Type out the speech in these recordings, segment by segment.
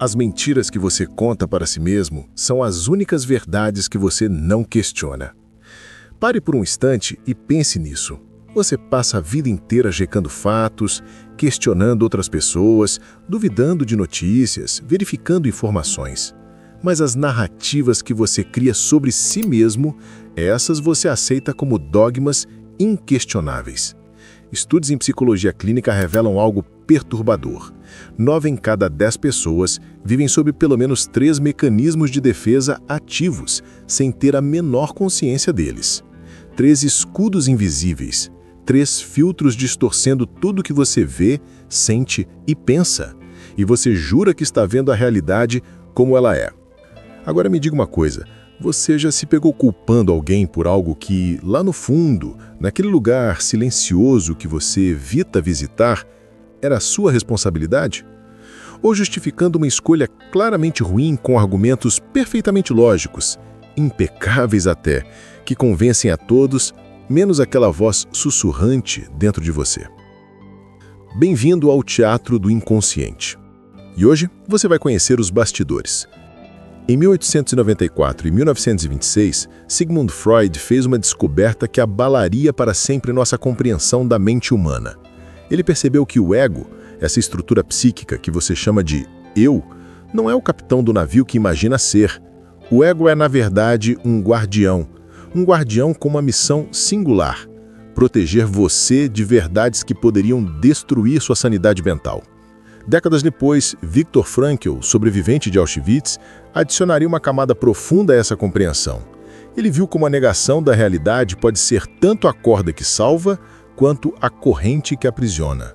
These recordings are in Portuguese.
As mentiras que você conta para si mesmo são as únicas verdades que você não questiona. Pare por um instante e pense nisso. Você passa a vida inteira checando fatos, questionando outras pessoas, duvidando de notícias, verificando informações. Mas as narrativas que você cria sobre si mesmo, essas você aceita como dogmas inquestionáveis. Estudos em psicologia clínica revelam algo perturbador. 9 em cada 10 pessoas vivem sob pelo menos 3 mecanismos de defesa ativos, sem ter a menor consciência deles. 3 escudos invisíveis, 3 filtros distorcendo tudo que você vê, sente e pensa. E você jura que está vendo a realidade como ela é. Agora me diga uma coisa, você já se pegou culpando alguém por algo que, lá no fundo, naquele lugar silencioso que você evita visitar, era a sua responsabilidade? Ou justificando uma escolha claramente ruim com argumentos perfeitamente lógicos, impecáveis até, que convencem a todos, menos aquela voz sussurrante dentro de você? Bem-vindo ao Teatro do Inconsciente. E hoje você vai conhecer os bastidores. Em 1894 e 1926, Sigmund Freud fez uma descoberta que abalaria para sempre nossa compreensão da mente humana. Ele percebeu que o ego, essa estrutura psíquica que você chama de eu, não é o capitão do navio que imagina ser. O ego é, na verdade, um guardião com uma missão singular: proteger você de verdades que poderiam destruir sua sanidade mental. Décadas depois, Viktor Frankl, sobrevivente de Auschwitz, adicionaria uma camada profunda a essa compreensão. Ele viu como a negação da realidade pode ser tanto a corda que salva, quanto a corrente que aprisiona.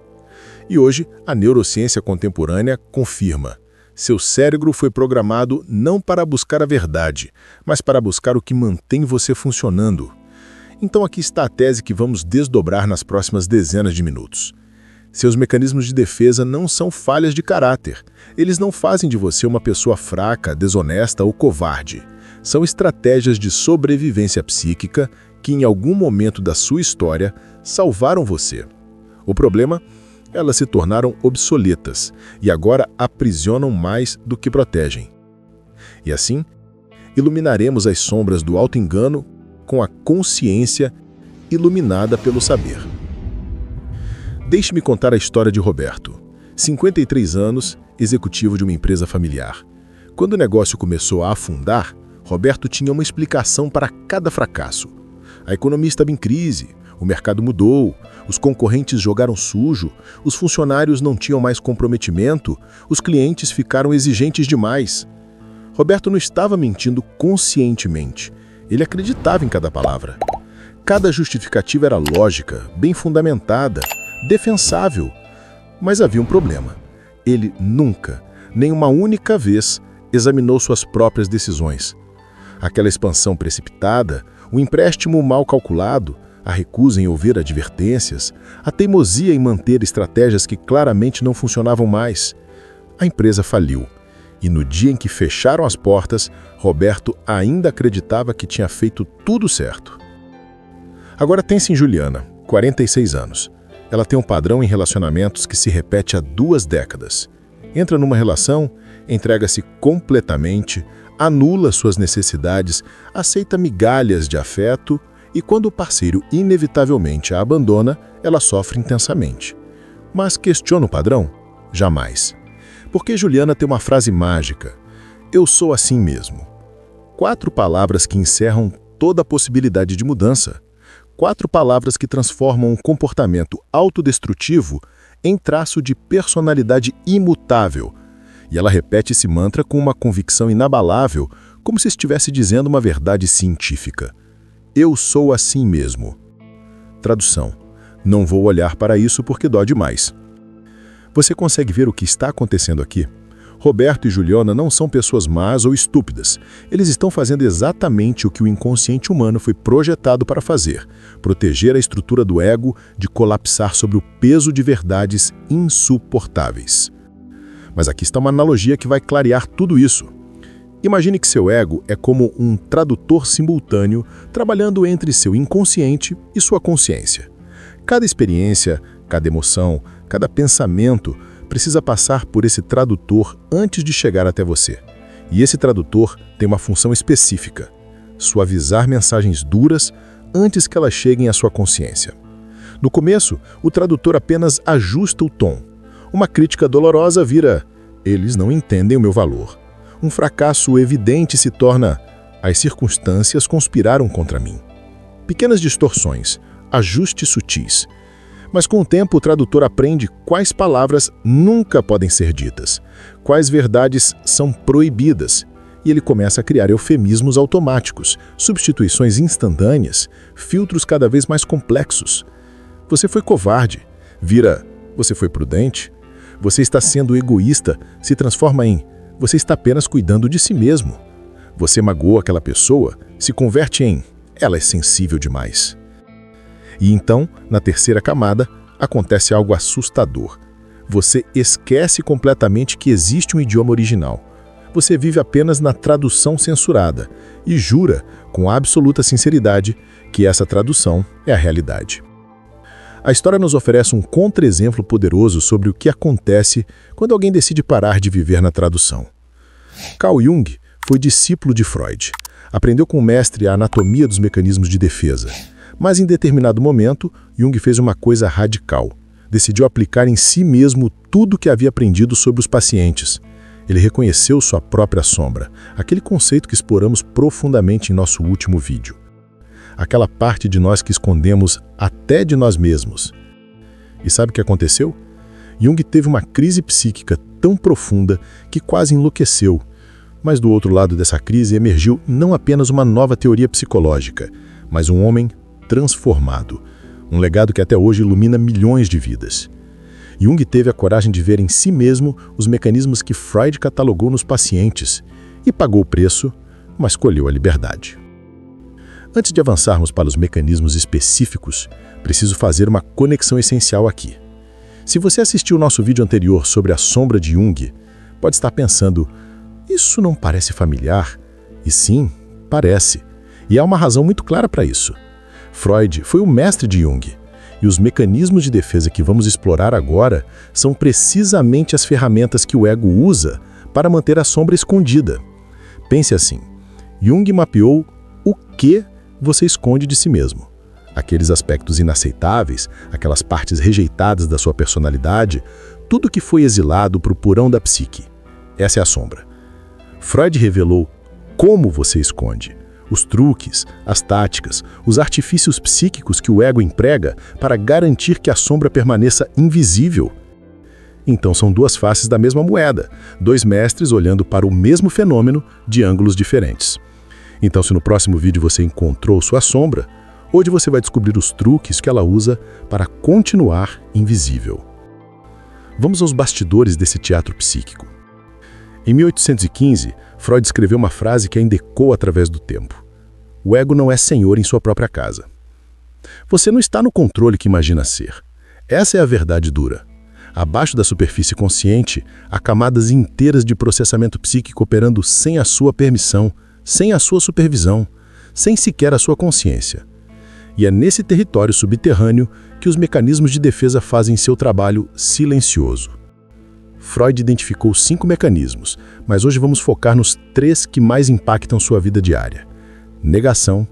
E hoje, a neurociência contemporânea confirma: seu cérebro foi programado não para buscar a verdade, mas para buscar o que mantém você funcionando. Então aqui está a tese que vamos desdobrar nas próximas dezenas de minutos. Seus mecanismos de defesa não são falhas de caráter. Eles não fazem de você uma pessoa fraca, desonesta ou covarde. São estratégias de sobrevivência psíquica que, em algum momento da sua história, salvaram você. O problema? Elas se tornaram obsoletas e agora aprisionam mais do que protegem. E assim, iluminaremos as sombras do auto-engano com a consciência iluminada pelo saber. Deixe-me contar a história de Roberto, 53 anos, executivo de uma empresa familiar. Quando o negócio começou a afundar, Roberto tinha uma explicação para cada fracasso. A economia estava em crise, o mercado mudou, os concorrentes jogaram sujo, os funcionários não tinham mais comprometimento, os clientes ficaram exigentes demais. Roberto não estava mentindo conscientemente, ele acreditava em cada palavra. Cada justificativa era lógica, bem fundamentada, defensável, mas havia um problema. Ele nunca, nem uma única vez, examinou suas próprias decisões. Aquela expansão precipitada, o empréstimo mal calculado, a recusa em ouvir advertências, a teimosia em manter estratégias que claramente não funcionavam mais. A empresa faliu, e no dia em que fecharam as portas, Roberto ainda acreditava que tinha feito tudo certo. Agora pense em Juliana, 46 anos. Ela tem um padrão em relacionamentos que se repete há 2 décadas. Entra numa relação, entrega-se completamente, anula suas necessidades, aceita migalhas de afeto e, quando o parceiro inevitavelmente a abandona, ela sofre intensamente. Mas questiona o padrão? Jamais. Porque Juliana tem uma frase mágica: eu sou assim mesmo. 4 palavras que encerram toda a possibilidade de mudança. 4 palavras que transformam um comportamento autodestrutivo em traço de personalidade imutável. E ela repete esse mantra com uma convicção inabalável, como se estivesse dizendo uma verdade científica. Eu sou assim mesmo. Tradução: não vou olhar para isso porque dói demais. Você consegue ver o que está acontecendo aqui? Roberto e Juliana não são pessoas más ou estúpidas. Eles estão fazendo exatamente o que o inconsciente humano foi projetado para fazer: proteger a estrutura do ego de colapsar sobre o peso de verdades insuportáveis. Mas aqui está uma analogia que vai clarear tudo isso. Imagine que seu ego é como um tradutor simultâneo trabalhando entre seu inconsciente e sua consciência. Cada experiência, cada emoção, cada pensamento precisa passar por esse tradutor antes de chegar até você. E esse tradutor tem uma função específica: suavizar mensagens duras antes que elas cheguem à sua consciência. No começo, o tradutor apenas ajusta o tom. Uma crítica dolorosa vira: eles não entendem o meu valor. Um fracasso evidente se torna: as circunstâncias conspiraram contra mim. Pequenas distorções, ajustes sutis. Mas com o tempo o tradutor aprende quais palavras nunca podem ser ditas, quais verdades são proibidas, e ele começa a criar eufemismos automáticos, substituições instantâneas, filtros cada vez mais complexos. Você foi covarde, vira: você foi prudente. Você está sendo egoísta, se transforma em: você está apenas cuidando de si mesmo. Você magoou aquela pessoa, se converte em: ela é sensível demais. E então, na terceira camada, acontece algo assustador. Você esquece completamente que existe um idioma original. Você vive apenas na tradução censurada e jura, com absoluta sinceridade, que essa tradução é a realidade. A história nos oferece um contra-exemplo poderoso sobre o que acontece quando alguém decide parar de viver na tradução. Carl Jung foi discípulo de Freud. Aprendeu com o mestre a anatomia dos mecanismos de defesa. Mas em determinado momento, Jung fez uma coisa radical. Decidiu aplicar em si mesmo tudo o que havia aprendido sobre os pacientes. Ele reconheceu sua própria sombra, aquele conceito que exploramos profundamente em nosso último vídeo. Aquela parte de nós que escondemos até de nós mesmos. E sabe o que aconteceu? Jung teve uma crise psíquica tão profunda que quase enlouqueceu. Mas do outro lado dessa crise emergiu não apenas uma nova teoria psicológica, mas um homem transformado, um legado que até hoje ilumina milhões de vidas. Jung teve a coragem de ver em si mesmo os mecanismos que Freud catalogou nos pacientes e pagou o preço, mas colheu a liberdade. Antes de avançarmos para os mecanismos específicos, preciso fazer uma conexão essencial aqui. Se você assistiu o nosso vídeo anterior sobre a sombra de Jung, pode estar pensando: isso não parece familiar? E sim, parece. E há uma razão muito clara para isso. Freud foi o mestre de Jung, e os mecanismos de defesa que vamos explorar agora são precisamente as ferramentas que o ego usa para manter a sombra escondida. Pense assim: Jung mapeou o que você esconde de si mesmo. Aqueles aspectos inaceitáveis, aquelas partes rejeitadas da sua personalidade, tudo que foi exilado para o porão da psique. Essa é a sombra. Freud revelou como você esconde, os truques, as táticas, os artifícios psíquicos que o ego emprega para garantir que a sombra permaneça invisível. Então são duas faces da mesma moeda, dois mestres olhando para o mesmo fenômeno de ângulos diferentes. Então, se no próximo vídeo você encontrou sua sombra, hoje você vai descobrir os truques que ela usa para continuar invisível. Vamos aos bastidores desse teatro psíquico. Em 1815, Freud escreveu uma frase que ainda ecoa através do tempo: o ego não é senhor em sua própria casa. Você não está no controle que imagina ser. Essa é a verdade dura. Abaixo da superfície consciente, há camadas inteiras de processamento psíquico operando sem a sua permissão, sem a sua supervisão, sem sequer a sua consciência. E é nesse território subterrâneo que os mecanismos de defesa fazem seu trabalho silencioso. Freud identificou 5 mecanismos, mas hoje vamos focar nos 3 que mais impactam sua vida diária: negação,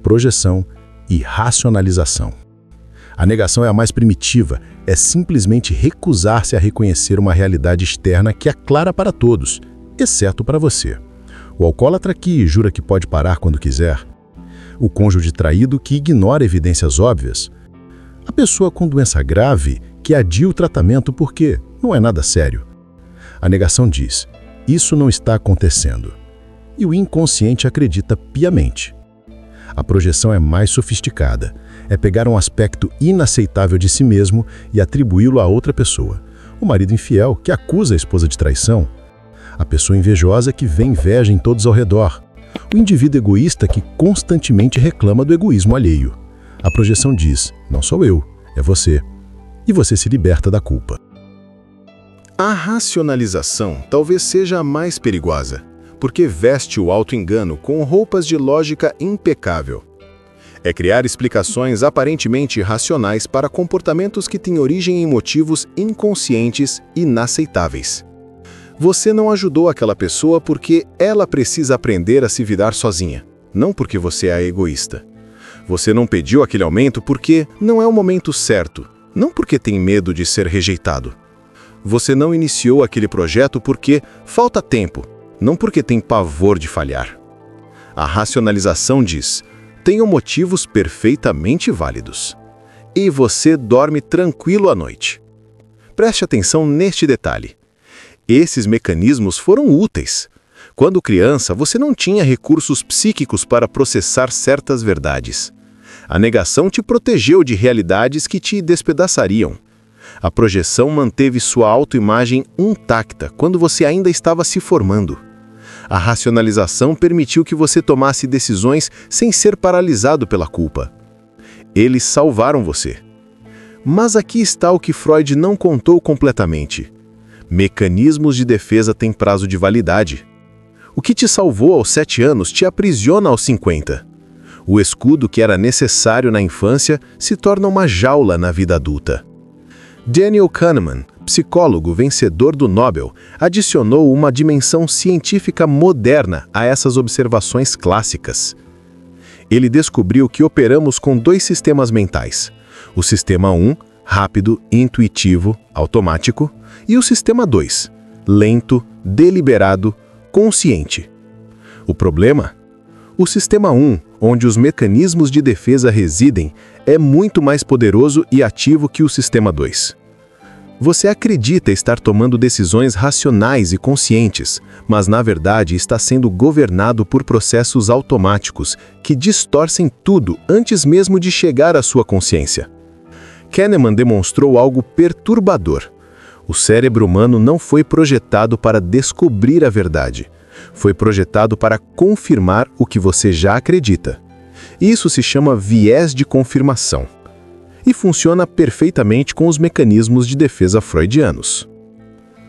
projeção e racionalização. A negação é a mais primitiva, é simplesmente recusar-se a reconhecer uma realidade externa que é clara para todos, exceto para você. O alcoólatra que jura que pode parar quando quiser. O cônjuge traído que ignora evidências óbvias. A pessoa com doença grave que adia o tratamento porque não é nada sério. A negação diz: isso não está acontecendo. E o inconsciente acredita piamente. A projeção é mais sofisticada. É pegar um aspecto inaceitável de si mesmo e atribuí-lo a outra pessoa. O marido infiel que acusa a esposa de traição. A pessoa invejosa que vê inveja em todos ao redor. O indivíduo egoísta que constantemente reclama do egoísmo alheio. A projeção diz: não sou eu, é você. E você se liberta da culpa. A racionalização talvez seja a mais perigosa, porque veste o auto-engano com roupas de lógica impecável. É criar explicações aparentemente racionais para comportamentos que têm origem em motivos inconscientes inaceitáveis. Você não ajudou aquela pessoa porque ela precisa aprender a se virar sozinha, não porque você é egoísta. Você não pediu aquele aumento porque não é o momento certo, não porque tem medo de ser rejeitado. Você não iniciou aquele projeto porque falta tempo, não porque tem pavor de falhar. A racionalização diz: tenho motivos perfeitamente válidos. E você dorme tranquilo à noite. Preste atenção neste detalhe. Esses mecanismos foram úteis. Quando criança, você não tinha recursos psíquicos para processar certas verdades. A negação te protegeu de realidades que te despedaçariam. A projeção manteve sua autoimagem intacta quando você ainda estava se formando. A racionalização permitiu que você tomasse decisões sem ser paralisado pela culpa. Eles salvaram você. Mas aqui está o que Freud não contou completamente. Mecanismos de defesa têm prazo de validade. O que te salvou aos 7 anos te aprisiona aos 50. O escudo que era necessário na infância se torna uma jaula na vida adulta. Daniel Kahneman, psicólogo vencedor do Nobel, adicionou uma dimensão científica moderna a essas observações clássicas. Ele descobriu que operamos com 2 sistemas mentais: o sistema 1, rápido, intuitivo, automático, e o sistema 2, lento, deliberado, consciente. O problema? O sistema 1, onde os mecanismos de defesa residem, é muito mais poderoso e ativo que o sistema 2. Você acredita estar tomando decisões racionais e conscientes, mas na verdade está sendo governado por processos automáticos que distorcem tudo antes mesmo de chegar à sua consciência. Kahneman demonstrou algo perturbador. O cérebro humano não foi projetado para descobrir a verdade. Foi projetado para confirmar o que você já acredita. Isso se chama viés de confirmação. E funciona perfeitamente com os mecanismos de defesa freudianos.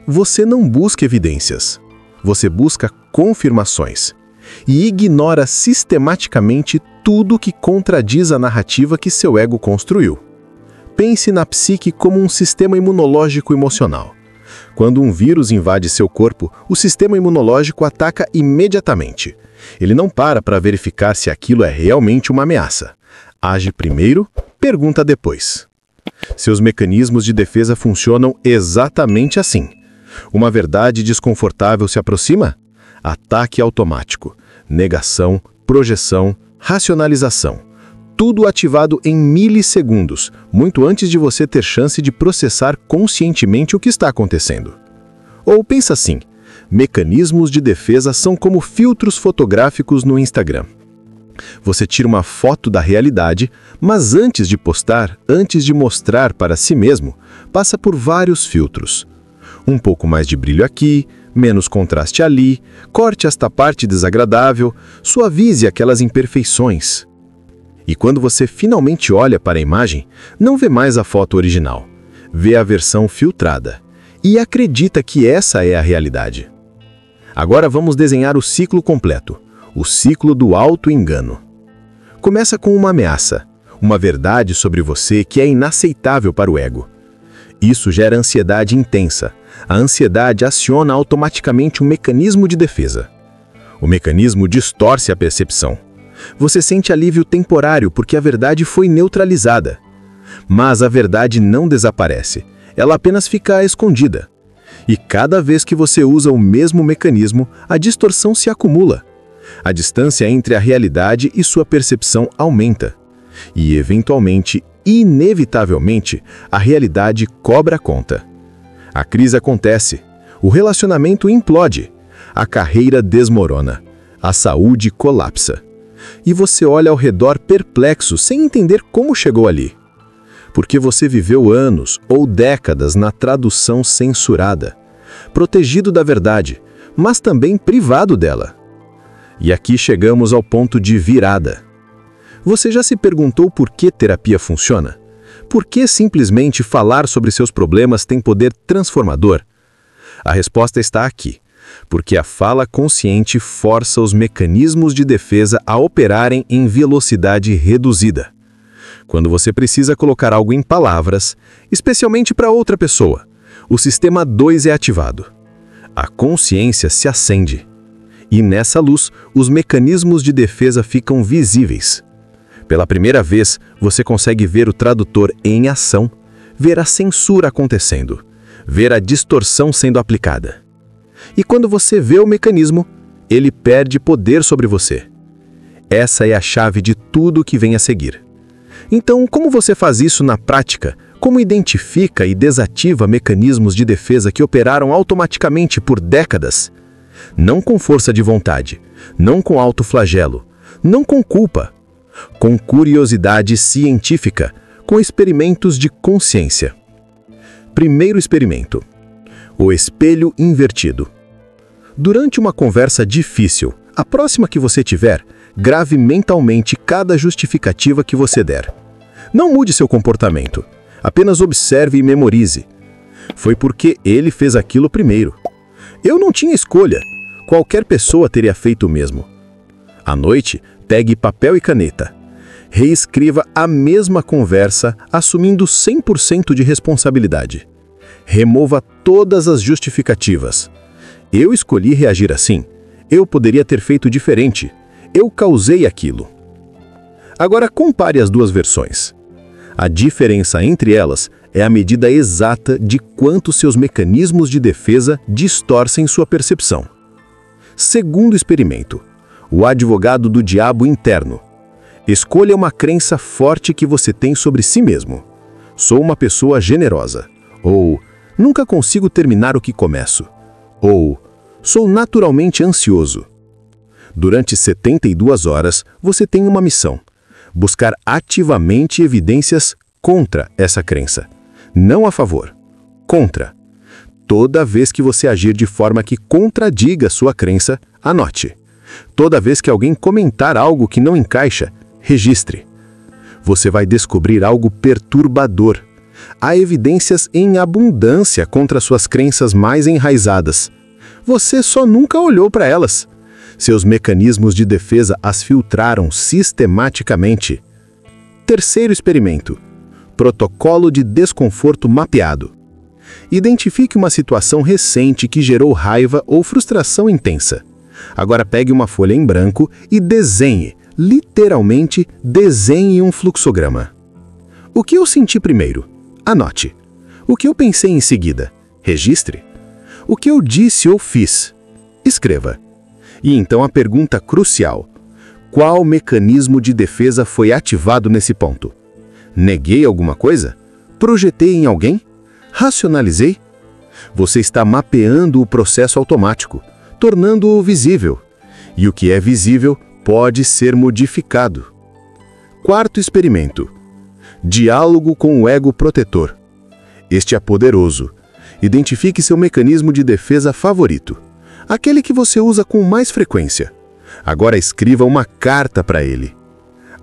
Você não busca evidências. Você busca confirmações. E ignora sistematicamente tudo que contradiz a narrativa que seu ego construiu. Pense na psique como um sistema imunológico emocional. Quando um vírus invade seu corpo, o sistema imunológico ataca imediatamente. Ele não para verificar se aquilo é realmente uma ameaça. Age primeiro, pergunta depois. Seus mecanismos de defesa funcionam exatamente assim. Uma verdade desconfortável se aproxima? Ataque automático, negação, projeção, racionalização. Tudo ativado em milissegundos, muito antes de você ter chance de processar conscientemente o que está acontecendo. Ou pensa assim: mecanismos de defesa são como filtros fotográficos no Instagram. Você tira uma foto da realidade, mas antes de postar, antes de mostrar para si mesmo, passa por vários filtros. Um pouco mais de brilho aqui, menos contraste ali, corte esta parte desagradável, suavize aquelas imperfeições. E quando você finalmente olha para a imagem, não vê mais a foto original, vê a versão filtrada e acredita que essa é a realidade. Agora vamos desenhar o ciclo completo. O ciclo do auto-engano. Começa com uma ameaça, uma verdade sobre você que é inaceitável para o ego. Isso gera ansiedade intensa. A ansiedade aciona automaticamente um mecanismo de defesa. O mecanismo distorce a percepção. Você sente alívio temporário porque a verdade foi neutralizada. Mas a verdade não desaparece, ela apenas fica escondida. E cada vez que você usa o mesmo mecanismo, a distorção se acumula. A distância entre a realidade e sua percepção aumenta. E, eventualmente, inevitavelmente, a realidade cobra a conta. A crise acontece, o relacionamento implode, a carreira desmorona, a saúde colapsa. E você olha ao redor perplexo, sem entender como chegou ali. Porque você viveu anos ou décadas na tradução censurada, protegido da verdade, mas também privado dela. E aqui chegamos ao ponto de virada. Você já se perguntou por que terapia funciona? Por que simplesmente falar sobre seus problemas tem poder transformador? A resposta está aqui. porque a fala consciente força os mecanismos de defesa a operarem em velocidade reduzida. Quando você precisa colocar algo em palavras, especialmente para outra pessoa, o sistema 2 é ativado. A consciência se acende. E nessa luz, os mecanismos de defesa ficam visíveis. Pela primeira vez, você consegue ver o tradutor em ação, ver a censura acontecendo, ver a distorção sendo aplicada. E quando você vê o mecanismo, ele perde poder sobre você. Essa é a chave de tudo que vem a seguir. Então, como você faz isso na prática? Como identifica e desativa mecanismos de defesa que operaram automaticamente por décadas? Não com força de vontade, não com autoflagelo, não com culpa, com curiosidade científica, com experimentos de consciência. Primeiro experimento: o espelho invertido. Durante uma conversa difícil, a próxima que você tiver, grave mentalmente cada justificativa que você der. Não mude seu comportamento, apenas observe e memorize. Foi porque ele fez aquilo primeiro. Eu não tinha escolha. Qualquer pessoa teria feito o mesmo. À noite, pegue papel e caneta. Reescreva a mesma conversa, assumindo 100% de responsabilidade. Remova todas as justificativas. Eu escolhi reagir assim. Eu poderia ter feito diferente. Eu causei aquilo. Agora compare as duas versões. A diferença entre elas é a medida exata de quanto seus mecanismos de defesa distorcem sua percepção. Segundo experimento: o advogado do diabo interno. Escolha uma crença forte que você tem sobre si mesmo. Sou uma pessoa generosa. Ou nunca consigo terminar o que começo. Ou sou naturalmente ansioso. Durante 72 horas, você tem uma missão: buscar ativamente evidências contra essa crença. Não a favor, contra. Toda vez que você agir de forma que contradiga sua crença, anote. Toda vez que alguém comentar algo que não encaixa, registre. Você vai descobrir algo perturbador. Há evidências em abundância contra suas crenças mais enraizadas. Você só nunca olhou para elas. Seus mecanismos de defesa as filtraram sistematicamente. Terceiro experimento: protocolo de desconforto mapeado. Identifique uma situação recente que gerou raiva ou frustração intensa. Agora pegue uma folha em branco e desenhe, literalmente desenhe um fluxograma. O que eu senti primeiro? Anote. O que eu pensei em seguida? Registre. O que eu disse ou fiz? Escreva. E então a pergunta crucial: qual mecanismo de defesa foi ativado nesse ponto? Neguei alguma coisa? Projetei em alguém? Racionalizei? Você está mapeando o processo automático, tornando-o visível. E o que é visível pode ser modificado. Quarto experimento: diálogo com o ego protetor. Este é poderoso. Identifique seu mecanismo de defesa favorito, aquele que você usa com mais frequência. Agora escreva uma carta para ele.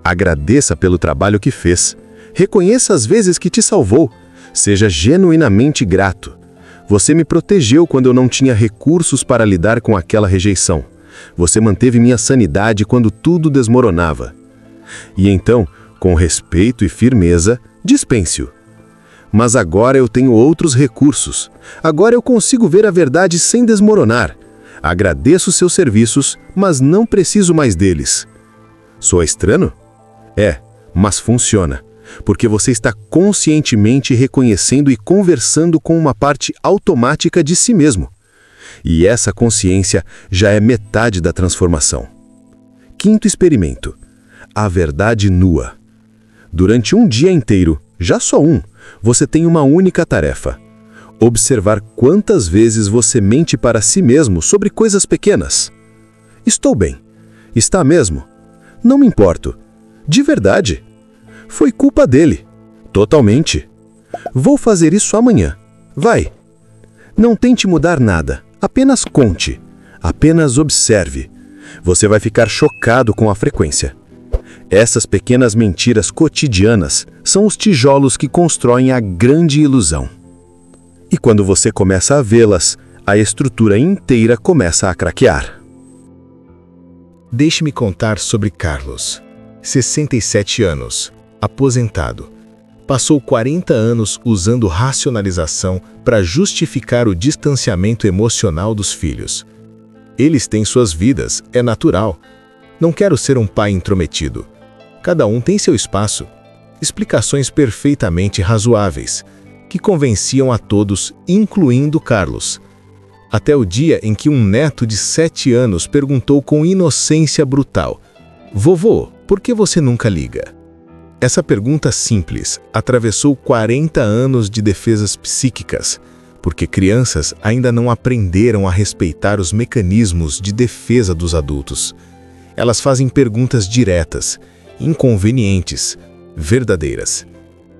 Agradeça pelo trabalho que fez. Reconheça as vezes que te salvou. Seja genuinamente grato. Você me protegeu quando eu não tinha recursos para lidar com aquela rejeição. Você manteve minha sanidade quando tudo desmoronava. E então, com respeito e firmeza, dispense-o. Mas agora eu tenho outros recursos. Agora eu consigo ver a verdade sem desmoronar. Agradeço seus serviços, mas não preciso mais deles. Soa estranho? É, mas funciona. Porque você está conscientemente reconhecendo e conversando com uma parte automática de si mesmo. E essa consciência já é metade da transformação. Quinto experimento: a verdade nua. Durante um dia inteiro, já só um, você tem uma única tarefa: observar quantas vezes você mente para si mesmo sobre coisas pequenas. Estou bem. Está mesmo? Não me importo. De verdade. Foi culpa dele. Totalmente. Vou fazer isso amanhã. Vai. Não tente mudar nada. Apenas conte. Apenas observe. Você vai ficar chocado com a frequência. Essas pequenas mentiras cotidianas são os tijolos que constroem a grande ilusão. E quando você começa a vê-las, a estrutura inteira começa a craquear. Deixe-me contar sobre Carlos. 67 anos, aposentado. Passou 40 anos usando racionalização para justificar o distanciamento emocional dos filhos. Eles têm suas vidas, é natural. Não quero ser um pai intrometido. Cada um tem seu espaço. Explicações perfeitamente razoáveis, que convenciam a todos, incluindo Carlos. Até o dia em que um neto de 7 anos perguntou com inocência brutal: "Vovô, por que você nunca liga?" Essa pergunta simples atravessou 40 anos de defesas psíquicas, porque crianças ainda não aprenderam a respeitar os mecanismos de defesa dos adultos. Elas fazem perguntas diretas, inconvenientes, verdadeiras.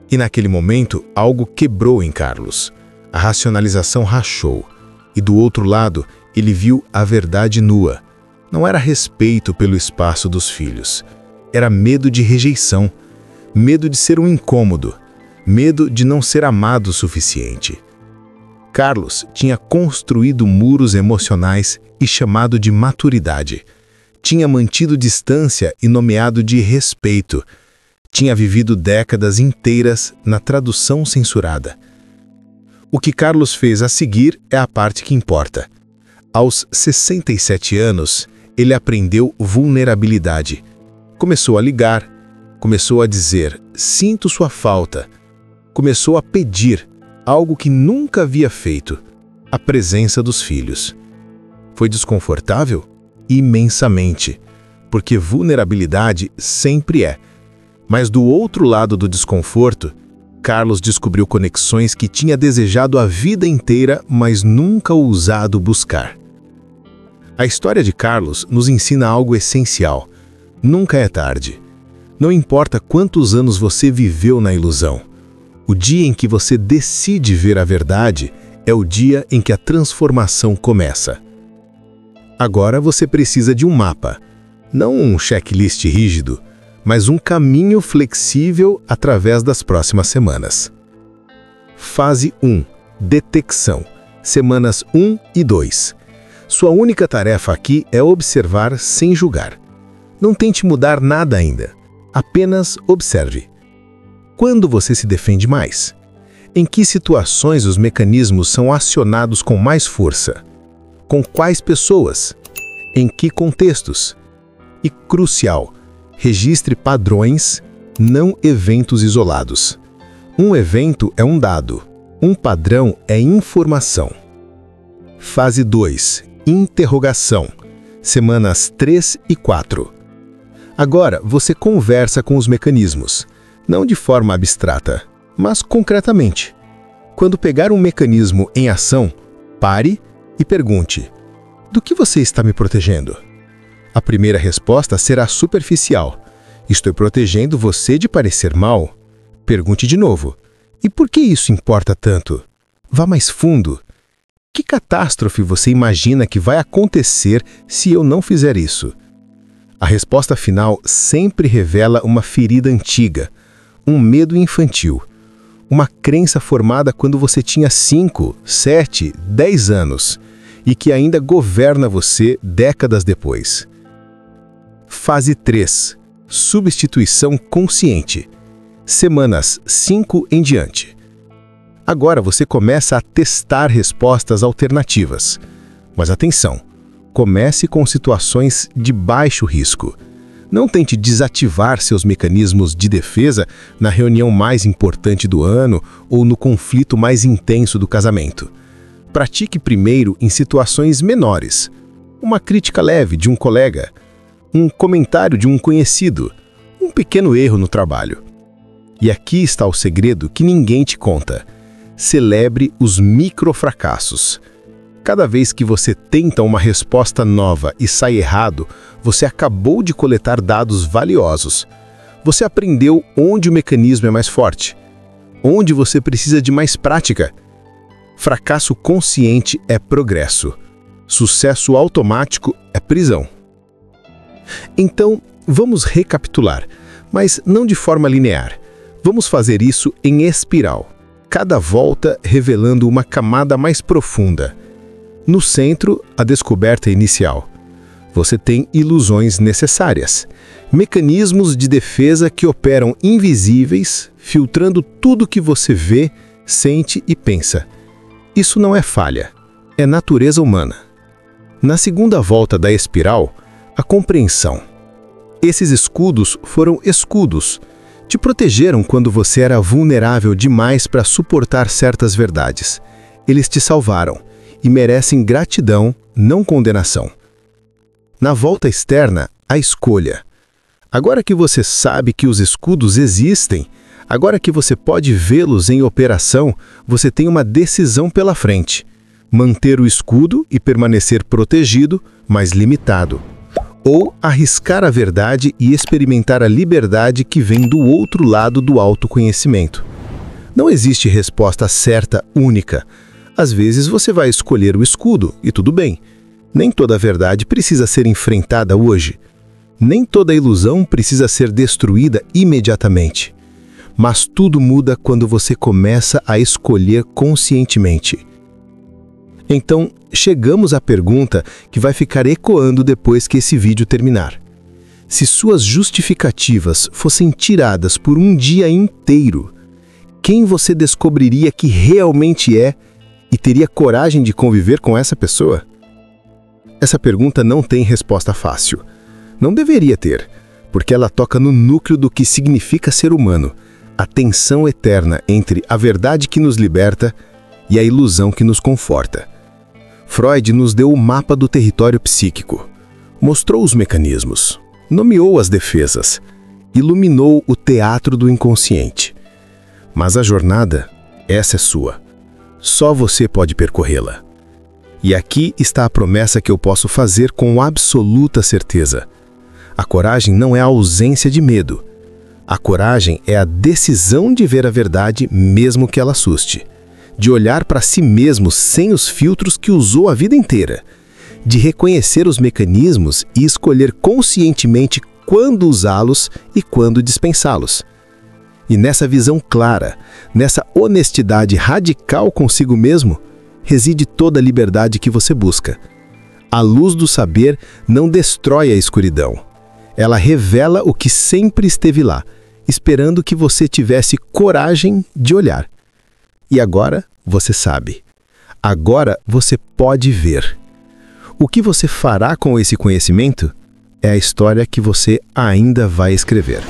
E naquele momento, algo quebrou em Carlos. A racionalização rachou. E do outro lado, ele viu a verdade nua. Não era respeito pelo espaço dos filhos. Era medo de rejeição. Medo de ser um incômodo. Medo de não ser amado o suficiente. Carlos tinha construído muros emocionais e chamado de maturidade. Tinha mantido distância e nomeado de respeito. Tinha vivido décadas inteiras na tradução censurada. O que Carlos fez a seguir é a parte que importa. Aos 67 anos, ele aprendeu vulnerabilidade. Começou a ligar, começou a dizer: "Sinto sua falta". Começou a pedir algo que nunca havia feito: a presença dos filhos. Foi desconfortável? Imensamente, porque vulnerabilidade sempre é. Mas do outro lado do desconforto, Carlos descobriu conexões que tinha desejado a vida inteira, mas nunca ousado buscar. A história de Carlos nos ensina algo essencial. Nunca é tarde. Não importa quantos anos você viveu na ilusão. O dia em que você decide ver a verdade é o dia em que a transformação começa. Agora você precisa de um mapa. Não um checklist rígido, mas um caminho flexível através das próximas semanas. Fase 1. Detecção. Semanas 1 e 2. Sua única tarefa aqui é observar sem julgar. Não tente mudar nada ainda. Apenas observe. Quando você se defende mais? Em que situações os mecanismos são acionados com mais força? Com quais pessoas? Em que contextos? E crucial, registre padrões, não eventos isolados. Um evento é um dado, um padrão é informação. Fase 2. Interrogação. Semanas 3 e 4. Agora você conversa com os mecanismos, não de forma abstrata, mas concretamente. Quando pegar um mecanismo em ação, pare e pergunte: do que você está me protegendo? A primeira resposta será superficial. Estou protegendo você de parecer mal? Pergunte de novo. E por que isso importa tanto? Vá mais fundo. Que catástrofe você imagina que vai acontecer se eu não fizer isso? A resposta final sempre revela uma ferida antiga, um medo infantil, uma crença formada quando você tinha 5, 7, 10 anos e que ainda governa você décadas depois. Fase 3. Substituição consciente. Semanas 5 em diante. Agora você começa a testar respostas alternativas. Mas atenção, comece com situações de baixo risco. Não tente desativar seus mecanismos de defesa na reunião mais importante do ano ou no conflito mais intenso do casamento. Pratique primeiro em situações menores. Uma crítica leve de um colega, um comentário de um conhecido, um pequeno erro no trabalho. E aqui está o segredo que ninguém te conta. Celebre os microfracassos. Cada vez que você tenta uma resposta nova e sai errado, você acabou de coletar dados valiosos. Você aprendeu onde o mecanismo é mais forte, onde você precisa de mais prática. Fracasso consciente é progresso. Sucesso automático é prisão. Então, vamos recapitular, mas não de forma linear. Vamos fazer isso em espiral, cada volta revelando uma camada mais profunda. No centro, a descoberta inicial. Você tem ilusões necessárias, mecanismos de defesa que operam invisíveis, filtrando tudo que você vê, sente e pensa. Isso não é falha, é natureza humana. Na segunda volta da espiral, a compreensão. Esses escudos foram escudos. Te protegeram quando você era vulnerável demais para suportar certas verdades. Eles te salvaram e merecem gratidão, não condenação. Na volta externa, a escolha. Agora que você sabe que os escudos existem, agora que você pode vê-los em operação, você tem uma decisão pela frente. Manter o escudo e permanecer protegido, mas limitado. Ou arriscar a verdade e experimentar a liberdade que vem do outro lado do autoconhecimento. Não existe resposta certa, única. Às vezes você vai escolher o escudo, e tudo bem. Nem toda a verdade precisa ser enfrentada hoje. Nem toda ilusão precisa ser destruída imediatamente. Mas tudo muda quando você começa a escolher conscientemente. Então, chegamos à pergunta que vai ficar ecoando depois que esse vídeo terminar. Se suas justificativas fossem tiradas por um dia inteiro, quem você descobriria que realmente é e teria coragem de conviver com essa pessoa? Essa pergunta não tem resposta fácil. Não deveria ter, porque ela toca no núcleo do que significa ser humano, a tensão eterna entre a verdade que nos liberta e a ilusão que nos conforta. Freud nos deu o mapa do território psíquico, mostrou os mecanismos, nomeou as defesas, iluminou o teatro do inconsciente. Mas a jornada, essa é sua. Só você pode percorrê-la. E aqui está a promessa que eu posso fazer com absoluta certeza. A coragem não é a ausência de medo. A coragem é a decisão de ver a verdade mesmo que ela assuste. De olhar para si mesmo sem os filtros que usou a vida inteira. De reconhecer os mecanismos e escolher conscientemente quando usá-los e quando dispensá-los. E nessa visão clara, nessa honestidade radical consigo mesmo, reside toda a liberdade que você busca. A luz do saber não destrói a escuridão. Ela revela o que sempre esteve lá, esperando que você tivesse coragem de olhar. E agora você sabe. Agora você pode ver. O que você fará com esse conhecimento é a história que você ainda vai escrever.